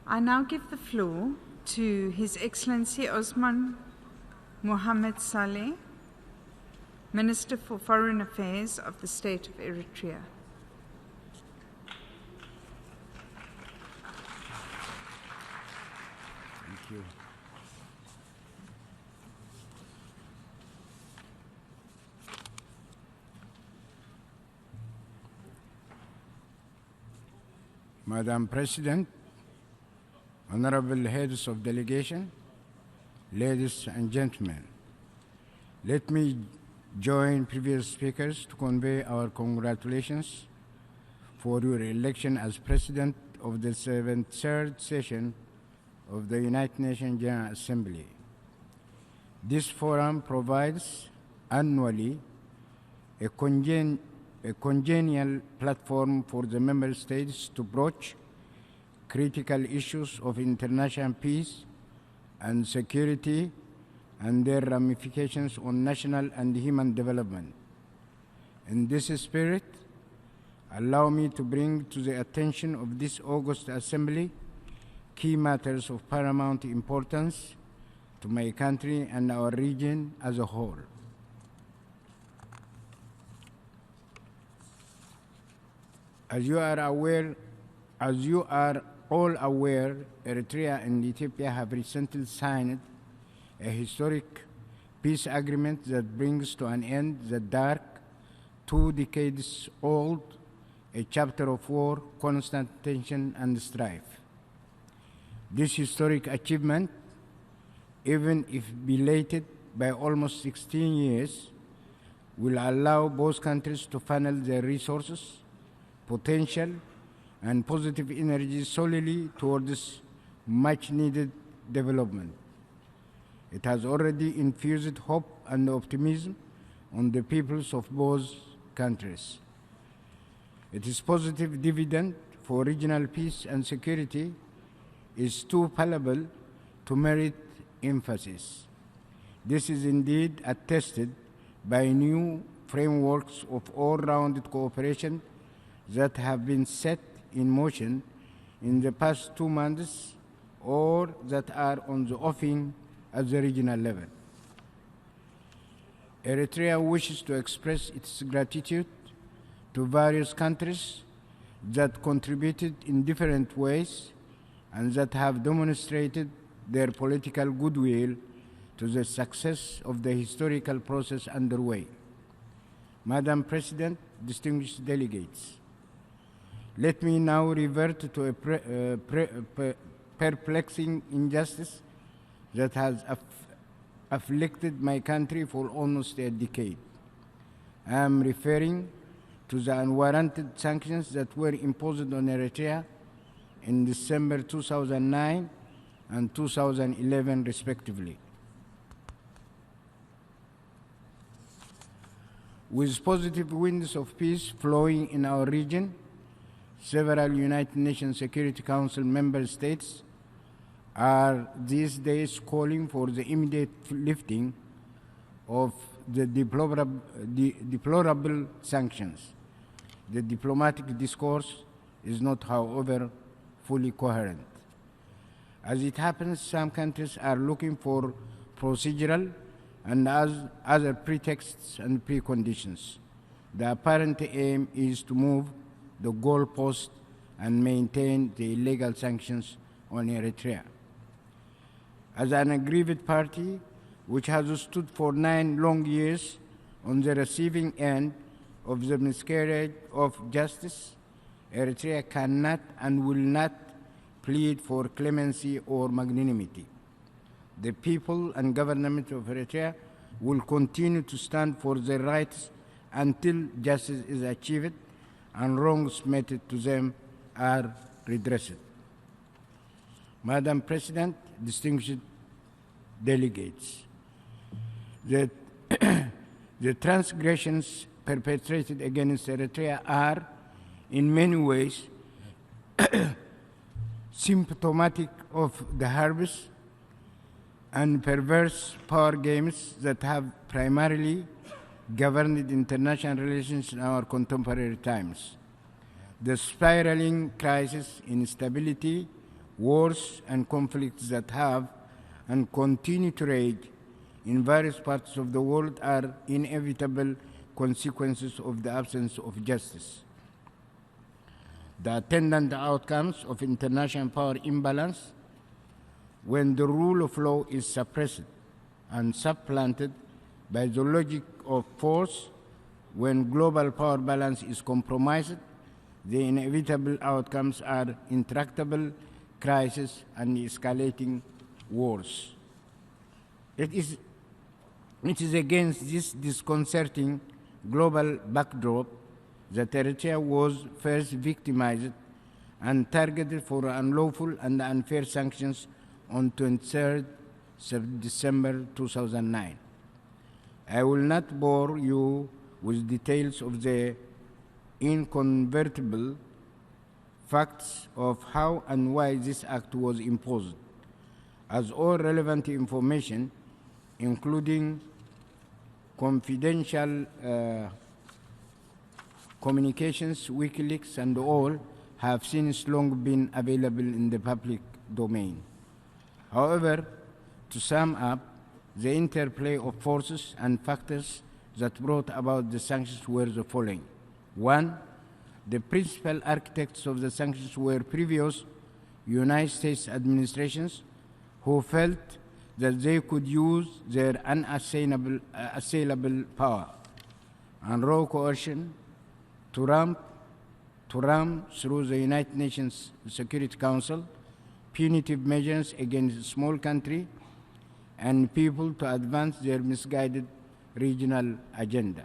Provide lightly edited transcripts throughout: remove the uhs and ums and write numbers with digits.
I now give the floor to His Excellency ዑስማን Mohammed Saleh, Minister for Foreign Affairs of the State of Eritrea. Thank you. Madam President, honorable heads of delegation, ladies and gentlemen, let me join previous speakers to convey our congratulations for your election as President of the 73rd session of the United Nations General Assembly. This forum provides annually a congenial platform for the member states to broach critical issues of international peace and security and their ramifications on national and human development. In this spirit, allow me to bring to the attention of this August Assembly key matters of paramount importance to my country and our region as a whole. As you are all aware, Eritrea and Ethiopia have recently signed a historic peace agreement that brings to an end the dark, 2 decades old, a chapter of war, constant tension and strife. This historic achievement, even if belated by almost 16 years, will allow both countries to funnel their resources, potential, and positive energy solely towards much-needed development. It has already infused hope and optimism on the peoples of both countries. Its positive dividend for regional peace and security is too palpable to merit emphasis. This is indeed attested by new frameworks of all-rounded cooperation that have been set in motion in the past 2 months or that are on the offing at the regional level. Eritrea wishes to express its gratitude to various countries that contributed in different ways and that have demonstrated their political goodwill to the success of the historical process underway. Madam President, distinguished delegates, let me now revert to a perplexing injustice that has afflicted my country for almost a decade. I am referring to the unwarranted sanctions that were imposed on Eritrea in December 2009 and 2011, respectively. With positive winds of peace flowing in our region, several United Nations Security Council member states are these days calling for the immediate lifting of the deplorable sanctions. The diplomatic discourse is not, however, fully coherent. As it happens, some countries are looking for procedural and other pretexts and preconditions. The apparent aim is to move the goalpost and maintain the illegal sanctions on Eritrea. As an aggrieved party which has stood for 9 long years on the receiving end of the miscarriage of justice, Eritrea cannot and will not plead for clemency or magnanimity. The people and government of Eritrea will continue to stand for their rights until justice is achieved and wrongs meted to them are redressed. Madam President, distinguished delegates, the transgressions perpetrated against Eritrea are, in many ways, symptomatic of the harvest and perverse power games that have primarily governed international relations in our contemporary times. The spiraling crisis, instability, wars and conflicts that have and continue to rage in various parts of the world are inevitable consequences of the absence of justice. The attendant outcomes of international power imbalance, when the rule of law is suppressed and supplanted by the logic of force, when global power balance is compromised, the inevitable outcomes are intractable crises and escalating wars. It is against this disconcerting global backdrop that Eritrea was first victimized and targeted for unlawful and unfair sanctions on 23rd December 2009. I will not bore you with details of the incontrovertible facts of how and why this act was imposed, as all relevant information, including confidential communications, WikiLeaks, and all, have since long been available in the public domain. However, to sum up, the interplay of forces and factors that brought about the sanctions were the following. One, the principal architects of the sanctions were previous United States administrations who felt that they could use their unassailable power and raw coercion to ram through the United Nations Security Council punitive measures against a small country and people to advance their misguided regional agenda.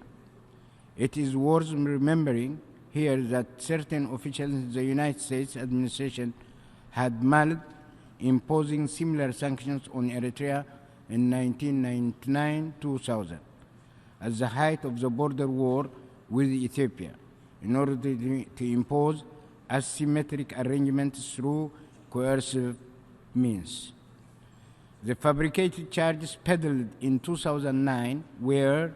It is worth remembering here that certain officials in the United States administration had mulled imposing similar sanctions on Eritrea in 1999-2000 at the height of the border war with Ethiopia in order to impose asymmetric arrangements through coercive means. The fabricated charges peddled in 2009 were,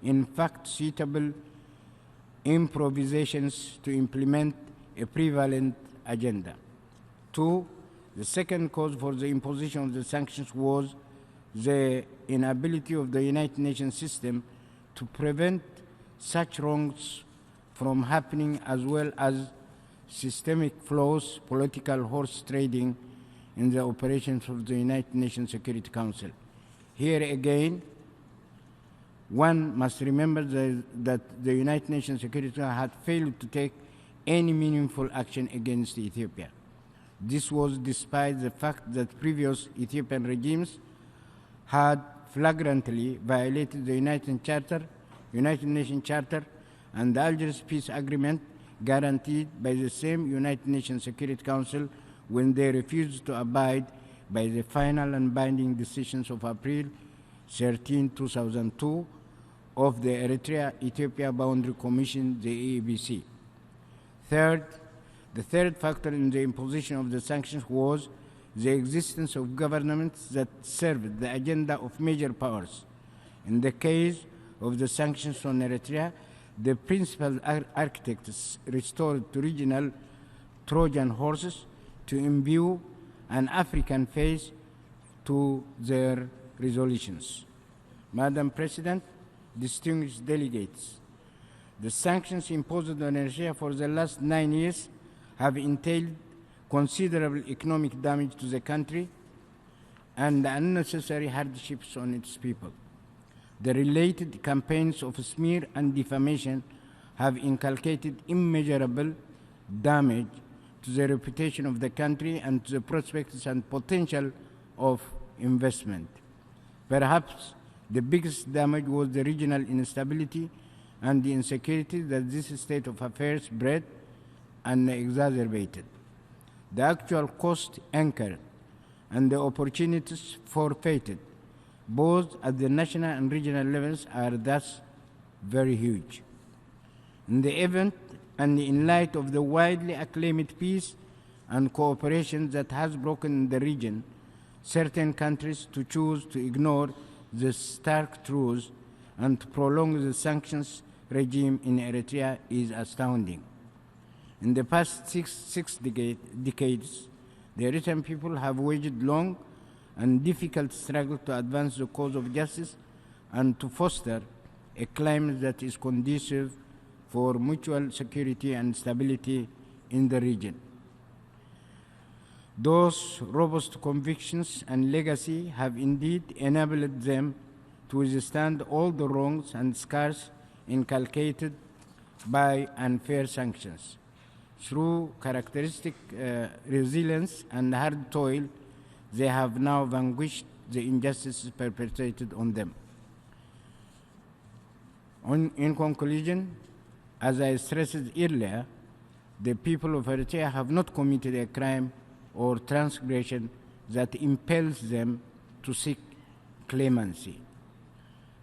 in fact, suitable improvisations to implement a prevalent agenda. Two, the second cause for the imposition of the sanctions was the inability of the United Nations system to prevent such wrongs from happening, as well as systemic flaws, political horse trading in the operations of the United Nations Security Council. Here again, one must remember that the United Nations Security Council had failed to take any meaningful action against Ethiopia. This was despite the fact that previous Ethiopian regimes had flagrantly violated the United Nations Charter and the Algiers Peace Agreement guaranteed by the same United Nations Security Council when they refused to abide by the final and binding decisions of April 13, 2002 of the Eritrea-Ethiopia Boundary Commission, the EEBC. Third, the third factor in the imposition of the sanctions was the existence of governments that served the agenda of major powers. In the case of the sanctions on Eritrea, the principal architects restored to regional Trojan horses to imbue an African face to their resolutions. Madam President, distinguished delegates, the sanctions imposed on Eritrea for the last 9 years have entailed considerable economic damage to the country and unnecessary hardships on its people. The related campaigns of smear and defamation have inculcated immeasurable damage to the reputation of the country and to the prospects and potential of investment. Perhaps the biggest damage was the regional instability and the insecurity that this state of affairs bred and exacerbated. The actual cost incurred and the opportunities forfeited, both at the national and regional levels, are thus very huge. In the event and in light of the widely acclaimed peace and cooperation that has broken in the region, certain countries to choose to ignore the stark truth and to prolong the sanctions regime in Eritrea is astounding. In the past six decades, The Eritrean people have waged long and difficult struggle to advance the cause of justice and to foster a climate that is conducive for mutual security and stability in the region. Those robust convictions and legacy have indeed enabled them to withstand all the wrongs and scars inculcated by unfair sanctions. Through characteristic resilience and hard toil, they have now vanquished the injustices perpetrated on them. In conclusion, as I stressed earlier, the people of Eritrea have not committed a crime or transgression that impels them to seek clemency.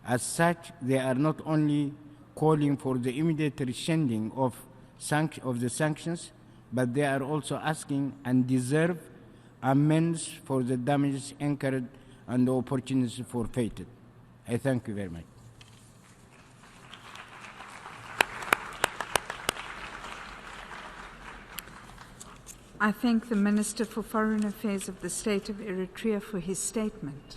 As such, they are not only calling for the immediate rescinding of the sanctions, but they are also asking and deserve amends for the damages incurred and the opportunities forfeited. I thank you very much. I thank the Minister for Foreign Affairs of the State of Eritrea for his statement.